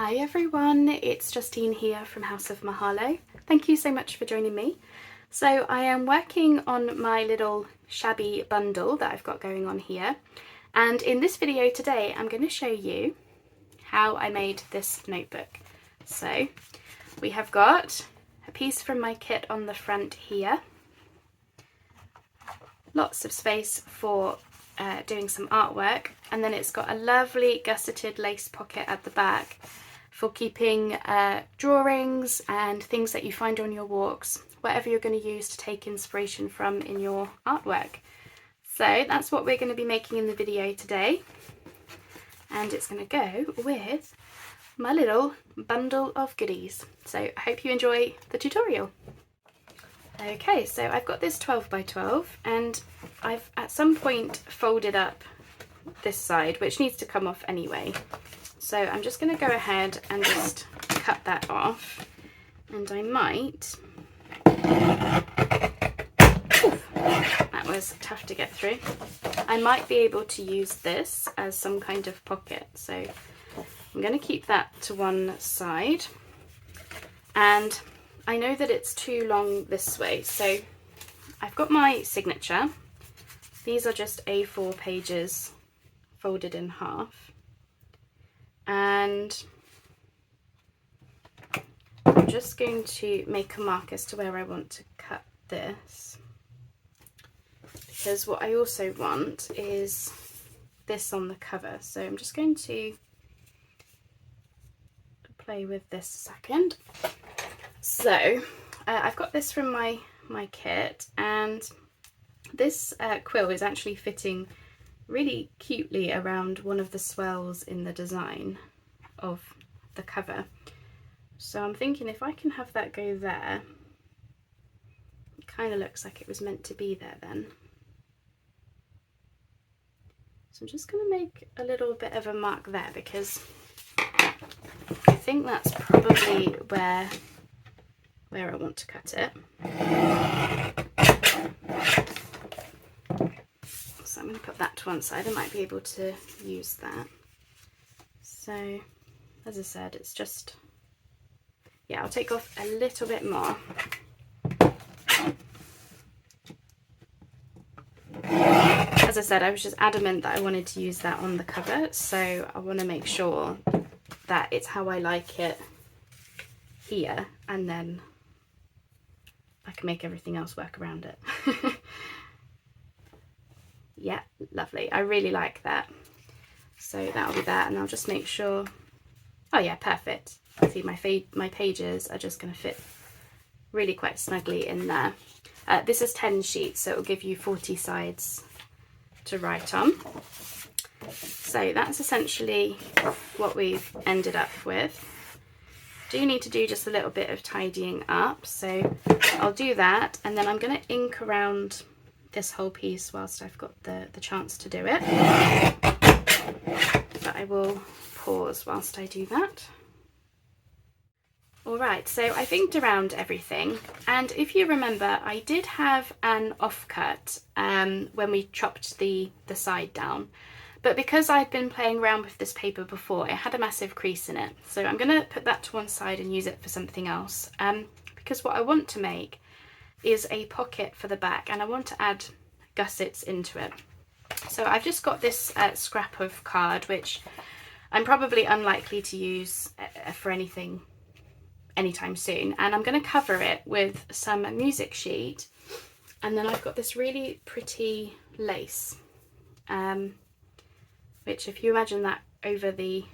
Hi everyone, it's Justine here from House of Mahalo. Thank you so much for joining me. So I am working on my little Shabby bundle that I've got going on here, and in this video today I'm going to show you how I made this notebook. So we have got a piece from my kit on the front here, lots of space for doing some artwork, and then it's got a lovely gusseted lace pocket at the back for keeping drawings and things that you find on your walks, whatever you're going to use to take inspiration from in your artwork. So that's what we're going to be making in the video today, and it's going to go with my little bundle of goodies. So I hope you enjoy the tutorial. Okay, so I've got this 12 by 12 and I've at some point folded up this side, which needs to come off anyway. So I'm just going to go ahead and just cut that off, and I might, oof, that was tough to get through. I might be able to use this as some kind of pocket, so I'm going to keep that to one side. And I know that it's too long this way, so I've got my signature. These are just A4 pages folded in half, and I'm just going to make a mark as to where I want to cut this, because what I also want is this on the cover. So I'm just going to play with this a second. So I've got this from my kit, and this quill is actually fitting really cutely around one of the swells in the design of the cover. So I'm thinking if I can have that go there, it kind of looks like it was meant to be there then. So I'm just going to make a little bit of a mark there, because I think that's probably where I want to cut it. So I'm going to put that to one side. I might be able to use that. So as I said, it's just, yeah, I'll take off a little bit more. As I said, I was just adamant that I wanted to use that on the cover, so I want to make sure that it's how I like it here, and then I can make everything else work around it. Yeah, lovely. I really like that. So that'll be that, and I'll just make sure. Oh yeah, perfect. See, my pages are just going to fit really quite snugly in there. This is 10 sheets, so it will give you 40 sides to write on. So that's essentially what we've ended up with. Do need to do just a little bit of tidying up, so I'll do that, and then I'm going to ink around this whole piece whilst I've got the chance to do it. But I will pause whilst I do that. Alright, so I've inked around everything, and if you remember, I did have an offcut when we chopped the side down. But because I'd been playing around with this paper before, it had a massive crease in it. So I'm going to put that to one side and use it for something else. Because what I want to make is a pocket for the back, and I want to add gussets into it. So I've just got this scrap of card, which I'm probably unlikely to use for anything anytime soon. And I'm going to cover it with some music sheet. And then I've got this really pretty lace. Which, if you imagine that over the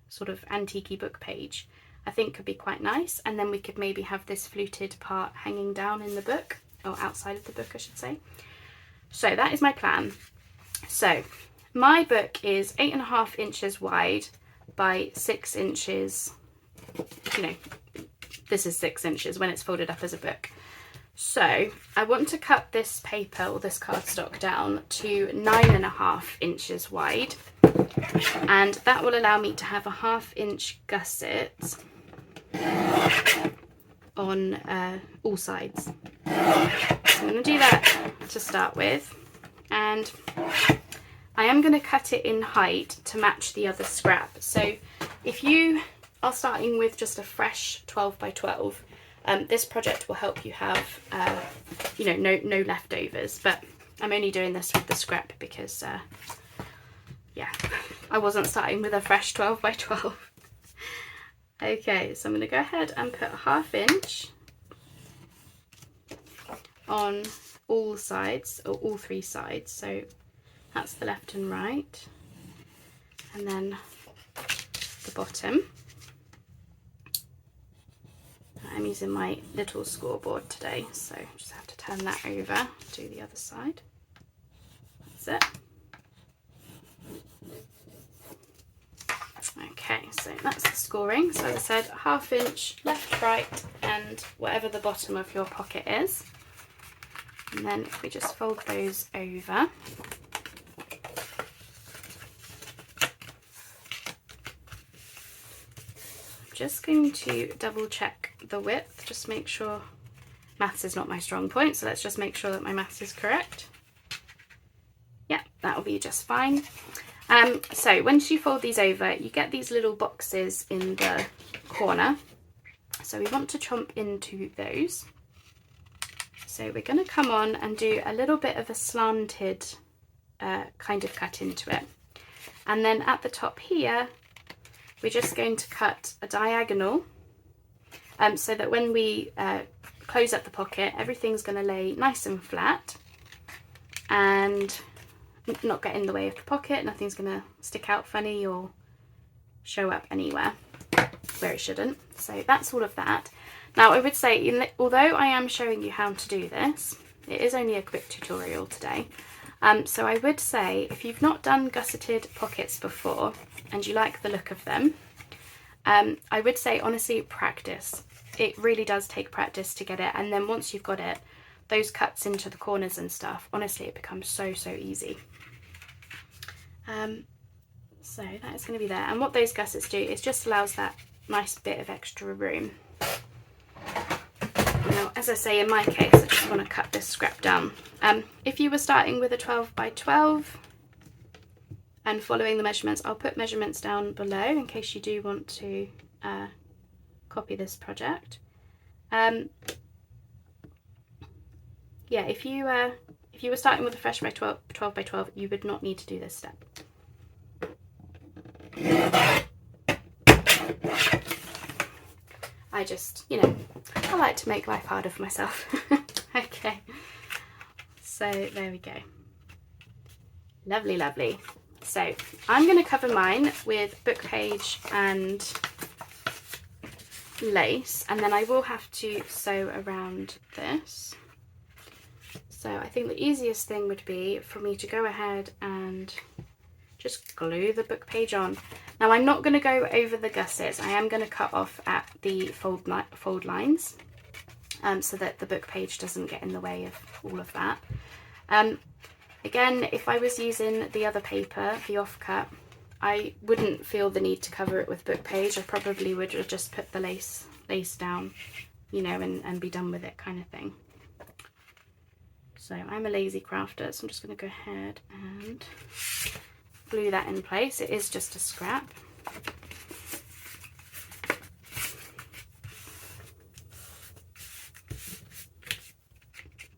sort of antique-y book page, I think could be quite nice. And then we could maybe have this fluted part hanging down in the book, or outside of the book I should say. So that is my plan. So my book is 8.5 inches wide by 6 inches, you know, this is 6 inches when it's folded up as a book. So I want to cut this paper, or this cardstock, down to 9.5 inches wide, and that will allow me to have a 1/2 inch gusset on all sides. So I'm going to do that to start with, and I am going to cut it in height to match the other scrap. So if you are starting with just a fresh 12 by 12, this project will help you have, you know, no leftovers, but I'm only doing this with the scrap because, yeah, I wasn't starting with a fresh 12 by 12. Okay, so I'm going to go ahead and put a 1/2 inch on all sides, or all 3 sides, so that's the left and right, and then the bottom. I'm using my little scoreboard today, so just have to turn that over, do the other side. That's it. Okay, so that's the scoring. So as I said, 1/2 inch left, right, and whatever the bottom of your pocket is. And then if we just fold those over, I'm just going to double check the width, just make sure, maths is not my strong point, so let's just make sure that my maths is correct. Yeah, that'll be just fine. So once you fold these over, you get these little boxes in the corner. So we want to chomp into those. So we're going to come on and do a little bit of a slanted kind of cut into it. And then at the top here, we're just going to cut a diagonal so that when we close up the pocket, everything's going to lay nice and flat and not get in the way of the pocket. Nothing's going to stick out funny or show up anywhere where it shouldn't. So that's all of that. Now I would say, although I am showing you how to do this, it is only a quick tutorial today. So I would say if you've not done gusseted pockets before and you like the look of them, I would say honestly practice. It really does take practice to get it, and then once you've got it, those cuts into the corners and stuff, honestly it becomes so easy. So that is going to be there, and what those gussets do is just allows that nice bit of extra room. Now as I say, in my case I just want to cut this scrap down. If you were starting with a 12 by 12 and following the measurements, I'll put measurements down below in case you do want to copy this project. Yeah, if you were starting with a fresh by 12 by 12, you would not need to do this step. I just, you know, I like to make life harder for myself. Okay, so there we go. Lovely, lovely. So I'm going to cover mine with book page and lace, and then I will have to sew around this. So I think the easiest thing would be for me to go ahead and just glue the book page on. Now I'm not going to go over the gussets. I am going to cut off at the fold lines so that the book page doesn't get in the way of all of that. Again, if I was using the other paper, the offcut, I wouldn't feel the need to cover it with book page. I probably would just put the lace down, you know, and be done with it kind of thing. So I'm a lazy crafter, so I'm just going to go ahead and glue that in place. It is just a scrap.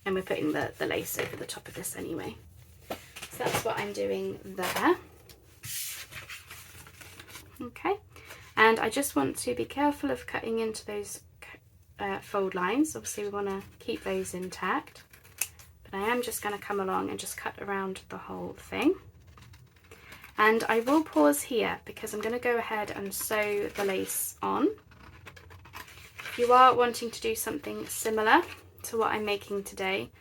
And we're putting the lace over the top of this anyway. So that's what I'm doing there. Okay, and I just want to be careful of cutting into those fold lines. Obviously we want to keep those intact, but I am just going to come along and just cut around the whole thing. And I will pause here because I'm going to go ahead and sew the lace on. If you are wanting to do something similar to what I'm making today,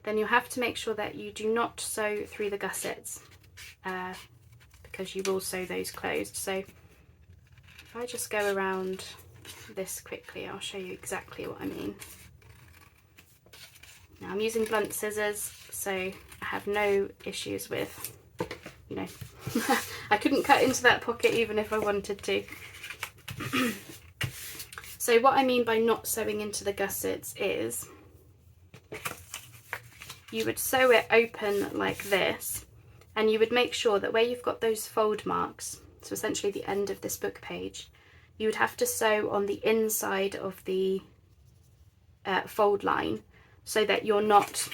then you'll have to make sure that you do not sew through the gussets because you will sew those closed. So if I just go around this quickly, I'll show you exactly what I mean. Now I'm using blunt scissors, so I have no issues with, you know, I couldn't cut into that pocket even if I wanted to. So what I mean by not sewing into the gussets is you would sew it open like this, and you would make sure that where you've got those fold marks, so essentially the end of this book page, you would have to sew on the inside of the fold line, so that you're not,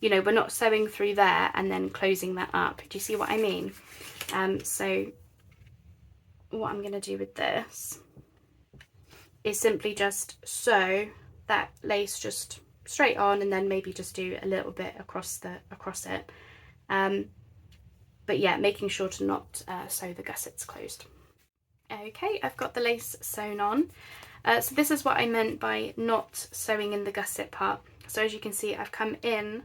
you know, we're not sewing through there and then closing that up. Do you see what I mean? So what I'm going to do with this is simply just sew that lace just straight on, and then maybe just do a little bit across it. But yeah, making sure to not sew the gussets closed. Okay, I've got the lace sewn on. So this is what I meant by not sewing in the gusset part. So as you can see, I've come in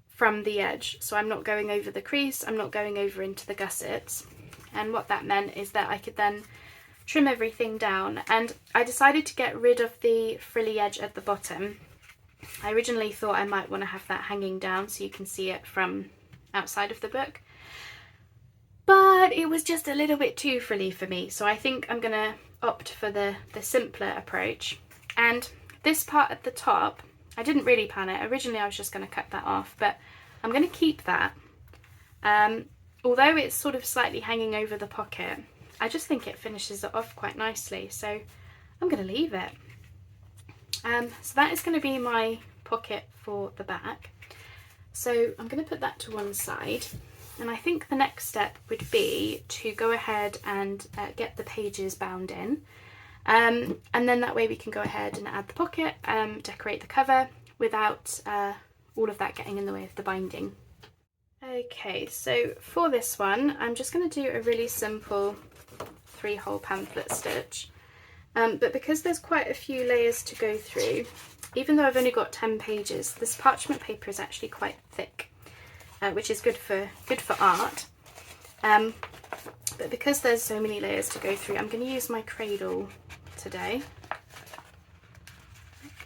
from the edge, so I'm not going over the crease, I'm not going over into the gussets. And what that meant is that I could then trim everything down, and I decided to get rid of the frilly edge at the bottom. I originally thought I might want to have that hanging down so you can see it from outside of the book, but it was just a little bit too frilly for me, so I think I'm gonna opt for the simpler approach. And this part at the top, I didn't really plan it. Originally I was just going to cut that off, but I'm going to keep that. Although it's sort of slightly hanging over the pocket, I just think it finishes it off quite nicely, so I'm going to leave it. So that is going to be my pocket for the back. So I'm going to put that to one side, and I think the next step would be to go ahead and get the pages bound in. And then that way we can go ahead and add the pocket, decorate the cover without all of that getting in the way of the binding. Okay, so for this one, I'm just going to do a really simple 3-hole pamphlet stitch. But because there's quite a few layers to go through, even though I've only got 10 pages, this parchment paper is actually quite thick, which is good for art. But because there's so many layers to go through, I'm going to use my cradle today,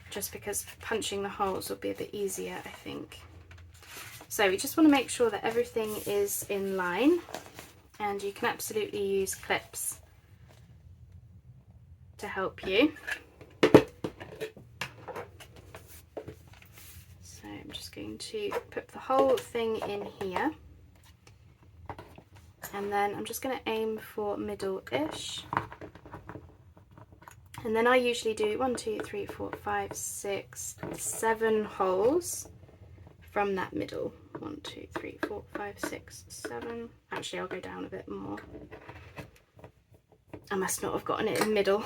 just because punching the holes will be a bit easier, I think. So we just want to make sure that everything is in line, and you can absolutely use clips to help you. So I'm just going to put the whole thing in here, and then I'm just going to aim for middle-ish. And then I usually do 1, 2, 3, 4, 5, 6, 7 holes from that middle. 1, 2, 3, 4, 5, 6, 7. Actually, I'll go down a bit more. I must not have gotten it in the middle.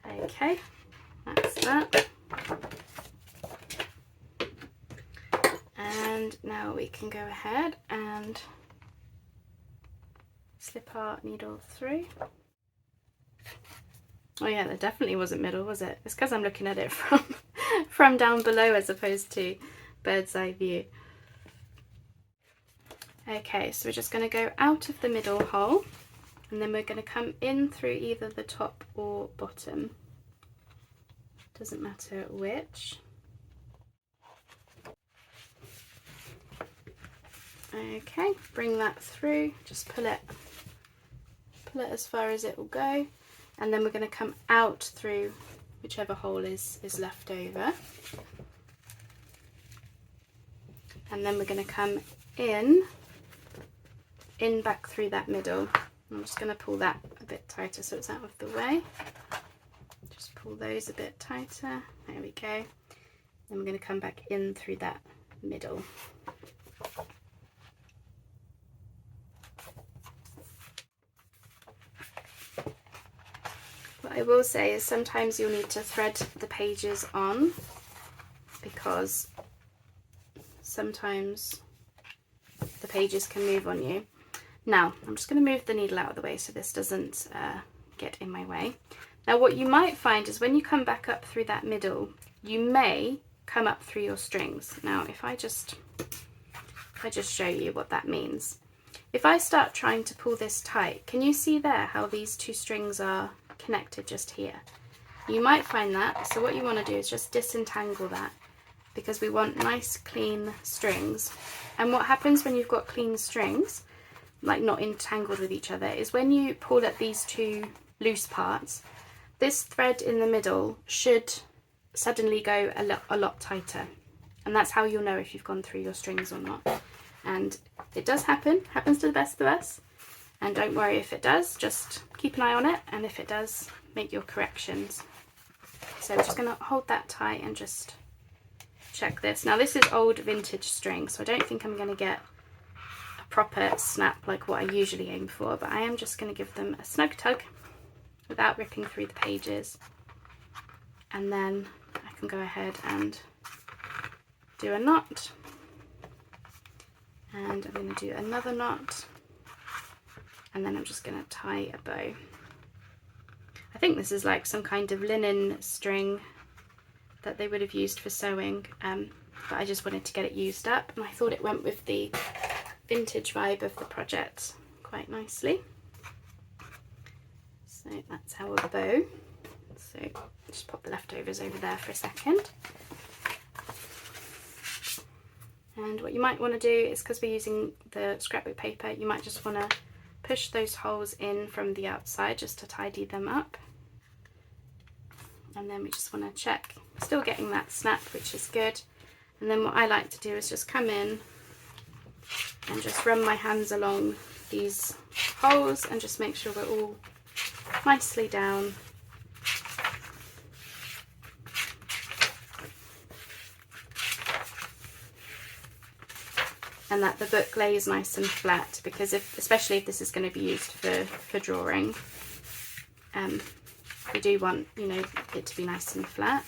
Okay, that's that. And now we can go ahead and slip our needle through. Oh yeah, that definitely wasn't middle, was it? It's because I'm looking at it from down below as opposed to bird's eye view. Okay, so we're just going to go out of the middle hole, and then we're going to come in through either the top or bottom. Doesn't matter which. Okay, bring that through, just pull it as far as it will go. And then we're going to come out through whichever hole is left over. And then we're going to come in back through that middle. I'm just going to pull that a bit tighter so it's out of the way. Just pull those a bit tighter. There we go. Then we're going to come back in through that middle. What I will say is sometimes you'll need to thread the pages on, because sometimes the pages can move on you. Now, I'm just going to move the needle out of the way so this doesn't get in my way. Now, what you might find is when you come back up through that middle, you may come up through your strings. Now, if I just show you what that means. If I start trying to pull this tight, can you see there how these two strings are connected just here? You might find that, so what you want to do is just disentangle that, because we want nice clean strings. And what happens when you've got clean strings, like not entangled with each other, is when you pull at these two loose parts, this thread in the middle should suddenly go a lot tighter, and that's how you'll know if you've gone through your strings or not. And it does happen, happens to the best of us. And don't worry if it does, just keep an eye on it, and if it does, make your corrections. So we're just going to hold that tight and just check this. Now this is old vintage string, so I don't think I'm going to get a proper snap like what I usually aim for, but I am just going to give them a snug tug without ripping through the pages, and then I can go ahead and do a knot, and I'm going to do another knot, and then I'm just going to tie a bow. I think this is like some kind of linen string that they would have used for sewing, but I just wanted to get it used up, and I thought it went with the vintage vibe of the project quite nicely. So that's our bow. So just pop the leftovers over there for a second. And what you might want to do is, because we're using the scrapbook paper, you might just want to push those holes in from the outside just to tidy them up. And then we just want to check, still getting that snap, which is good. And then what I like to do is just come in and just run my hands along these holes and just make sure we're all nicely down. And that the book lays nice and flat, because especially if this is going to be used for drawing, we do want, you know, it to be nice and flat.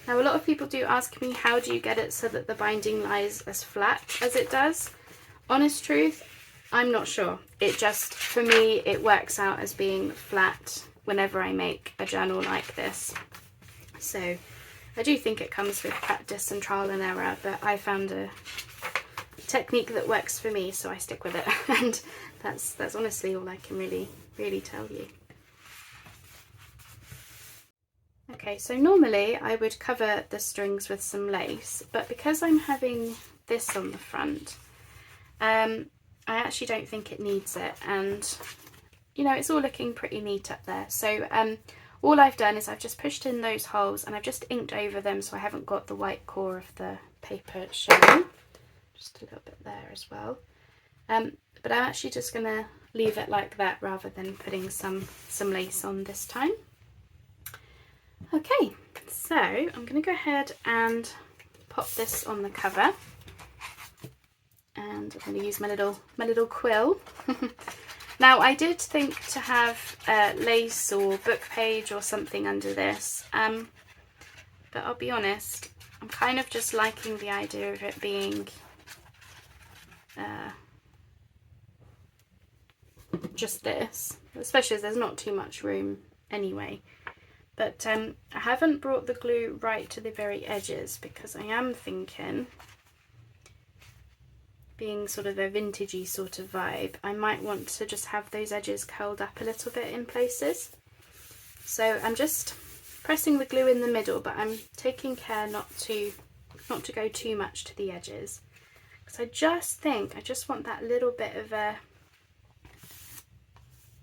Now a lot of people do ask me, how do you get it so that the binding lies as flat as it does? Honest truth, I'm not sure. It just, for me, it works out as being flat whenever I make a journal like this. So I do think it comes with practice and trial and error, but I found a technique that works for me, so I stick with it. And that's honestly all I can really tell you. Okay, so normally I would cover the strings with some lace, but because I'm having this on the front, I actually don't think it needs it, and you know, it's all looking pretty neat up there. So all I've done is I've just pushed in those holes and I've just inked over them, so I haven't got the white core of the paper showing. Just a little bit there as well. But I'm actually just going to leave it like that rather than putting some lace on this time. Okay, so I'm going to go ahead and pop this on the cover, and I'm going to use my little quill. Now I did think to have lace or book page or something under this, but I'll be honest, I'm kind of just liking the idea of it being just this, especially as there's not too much room anyway. But I haven't brought the glue right to the very edges, because I am thinking, being sort of a vintagey sort of vibe, I might want to just have those edges curled up a little bit in places. So I'm just pressing the glue in the middle, but I'm taking care not to go too much to the edges, because I just think I just want that little bit of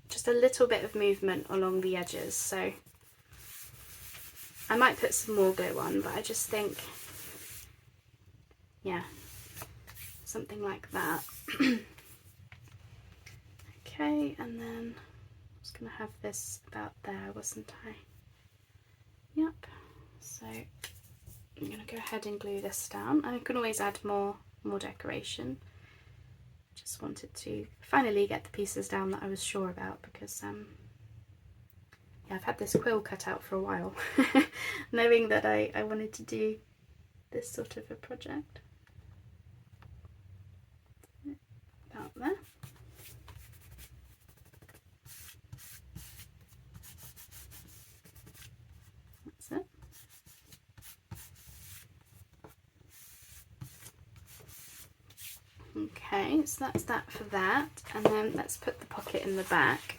just a little bit of movement along the edges. So I might put some more glue on, but I just think, yeah, something like that. Okay, and then I was going to have this about there, wasn't I? Yep. So I'm going to go ahead and glue this down. I can always add more decoration. Just wanted to finally get the pieces down that I was sure about, because yeah, I've had this quill cut out for a while, knowing that I wanted to do this sort of a project. About there. That's it. Okay, so that's that for that, and then let's put the pocket in the back,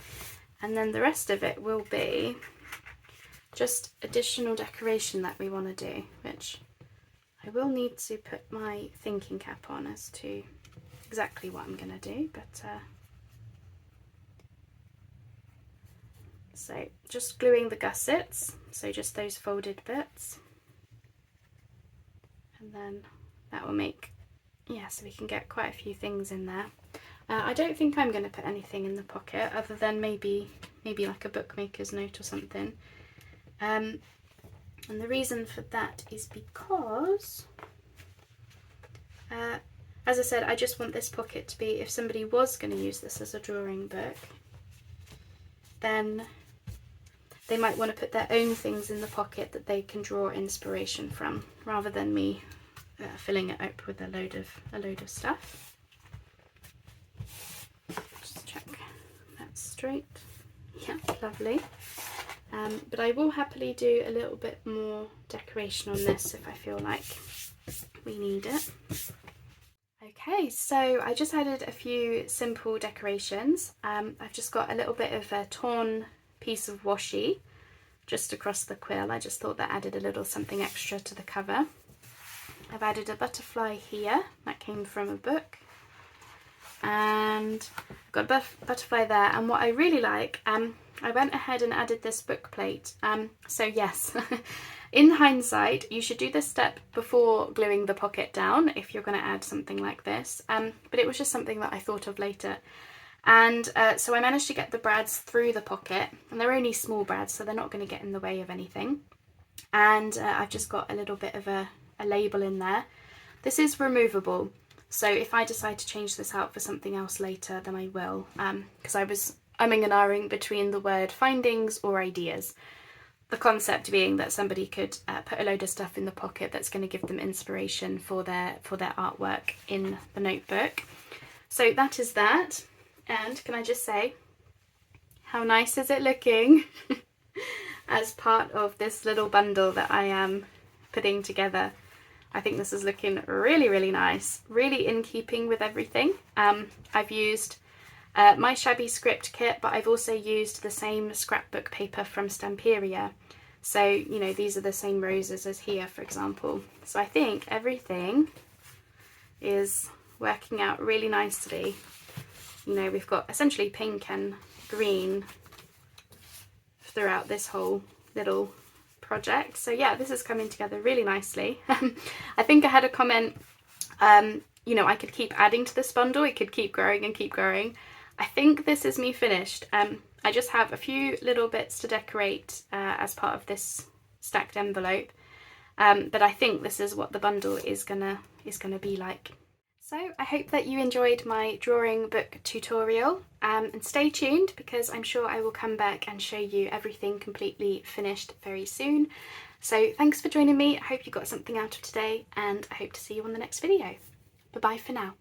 and then the rest of it will be just additional decoration that we want to do, which I will need to put my thinking cap on as to exactly what I'm going to do, but so just gluing the gussets, so just those folded bits. and then that will make, yeah, so we can get quite a few things in there. I don't think I'm going to put anything in the pocket other than maybe like a bookmaker's note or something. And the reason for that is because, as I said, I just want this pocket to be, if somebody was going to use this as a drawing book, then they might want to put their own things in the pocket that they can draw inspiration from, rather than me filling it up with a load of stuff. Just check that's straight. Yeah, lovely. But I will happily do a little bit more decoration on this if I feel like we need it. Okay, so I just added a few simple decorations. I've just got a little bit of a torn piece of washi just across the quill. I just thought that added a little something extra to the cover. I've added a butterfly here, that came from a book. And I've got a butterfly there, and what I really like, I went ahead and added this book plate. So yes, in hindsight, you should do this step before gluing the pocket down if you're going to add something like this. But it was just something that I thought of later. And so I managed to get the brads through the pocket, and they're only small brads, so they're not going to get in the way of anything. And I've just got a little bit of a label in there. This is removable, so if I decide to change this out for something else later, then I will, because I was umming and ahhing between the word findings or ideas. The concept being that somebody could put a load of stuff in the pocket that's going to give them inspiration for their artwork in the notebook. So that is that. And can I just say, how nice is it looking as part of this little bundle that I am putting together? I think this is looking really, really nice, really in keeping with everything. I've used my Shabby script kit, but I've also used the same scrapbook paper from Stamperia. So, you know, these are the same roses as here, for example. So I think everything is working out really nicely. You know, we've got essentially pink and green throughout this whole little project. So yeah, this is coming together really nicely. I think I had a comment, you know, I could keep adding to this bundle, it could keep growing and keep growing. I think this is me finished. I just have a few little bits to decorate as part of this stacked envelope, but I think this is what the bundle is gonna be like. So I hope that you enjoyed my drawing book tutorial, and stay tuned because I'm sure I will come back and show you everything completely finished very soon. So thanks for joining me. I hope you got something out of today, and I hope to see you on the next video. Bye bye for now.